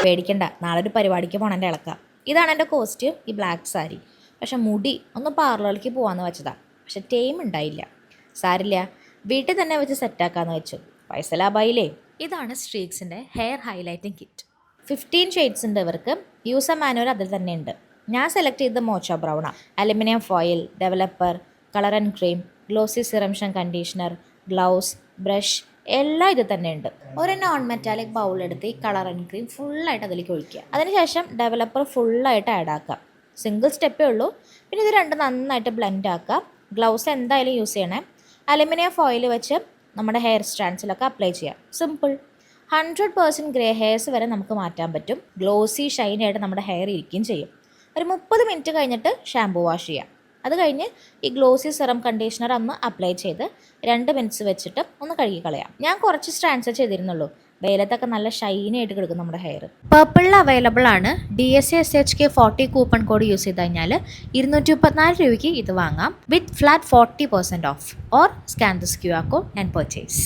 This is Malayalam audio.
പേടിക്കണ്ട, നാളെ ഒരു പരിപാടിക്ക് പോകണം എൻ്റെ ഇളക്കാം. ഇതാണ് എൻ്റെ കോസ്റ്റ്യൂം, ഈ ബ്ലാക്ക് സാരി. പക്ഷെ മുടി ഒന്ന് പാർലറിലേക്ക് പോകാമെന്ന് വെച്ചതാ, പക്ഷെ ടൈം ഉണ്ടായില്ല. സാരില്ല, വീട്ടിൽ തന്നെ വെച്ച് സെറ്റാക്കാമെന്ന് വെച്ചു. പൈസ ലാഭായില്ലേ. ഇതാണ് സ്ട്രീക്സിൻ്റെ ഹെയർ ഹൈലൈറ്റിംഗ് കിറ്റ്. 15 ഷെയ്ഡ്സ് ഉണ്ട് ഇവർക്ക്. യൂസർ മാനുവൽ അതിൽ തന്നെ ഉണ്ട്. ഞാൻ സെലക്ട് ചെയ്തത് മോച്ച ബ്രൗണാണ്. Aluminium foil, developer, colour and cream, glossy സിറംഷൻ കണ്ടീഷണർ, ഗ്ലൗസ്, ബ്രഷ് എല്ലാം ഇത് തന്നെ ഉണ്ട്. ഒരു നോൺ മെറ്റാലിക് ബൗളെടുത്ത് ഈ കളർ ആൻഡ് ക്രീം ഫുള്ളായിട്ട് അതിലേക്ക് ഒഴിക്കുക. അതിനുശേഷം ഡെവലപ്പർ ഫുള്ളായിട്ട് ആഡ് ആക്കുക. സിംഗിൾ സ്റ്റെപ്പേ ഉള്ളൂ. പിന്നെ ഇത് രണ്ടും നന്നായിട്ട് ബ്ലെൻഡ് ആക്കുക. ഗ്ലൗസ് എന്തായാലും യൂസ് ചെയ്യണേ. അലുമിനിയം ഫോയിൽ വെച്ച് നമ്മുടെ ഹെയർ സ്റ്റാൻഡ്സിലൊക്കെ അപ്ലൈ ചെയ്യാം. സിമ്പിൾ. 100% ഗ്രേ ഹെയർസ് വരെ നമുക്ക് മാറ്റാൻ പറ്റും. ഗ്ലോസി ഷൈനായിട്ട് നമ്മുടെ ഹെയർ ഇരിക്കുകയും ചെയ്യും. ഒരു 30 മിനിറ്റ് കഴിഞ്ഞിട്ട് ഷാംപൂ വാഷ് ചെയ്യാം. അത് കഴിഞ്ഞ് ഈ ഗ്ലോസി സിറം കണ്ടീഷണർ ഒന്ന് അപ്ലൈ ചെയ്ത് 2 മിനിറ്റ്സ് വെച്ചിട്ട് ഒന്ന് കഴുകി കളയാം. ഞാൻ കുറച്ച് സ്ട്രാൻഡ്സ് ചെയ്തിരുന്നുള്ളൂ. വെയിലത്തൊക്കെ നല്ല ഷൈനി ആയിട്ട് കിടക്കും നമ്മുടെ ഹെയർ. പർപ്പിളിൽ അവൈലബിൾ ആണ്. DSA/SHK 40 കൂപ്പൺ കോഡ് യൂസ് ചെയ്ത് കഴിഞ്ഞാൽ 234 രൂപയ്ക്ക് ഇത് വാങ്ങാം with flat 40% off. Or scan this QR code and purchase.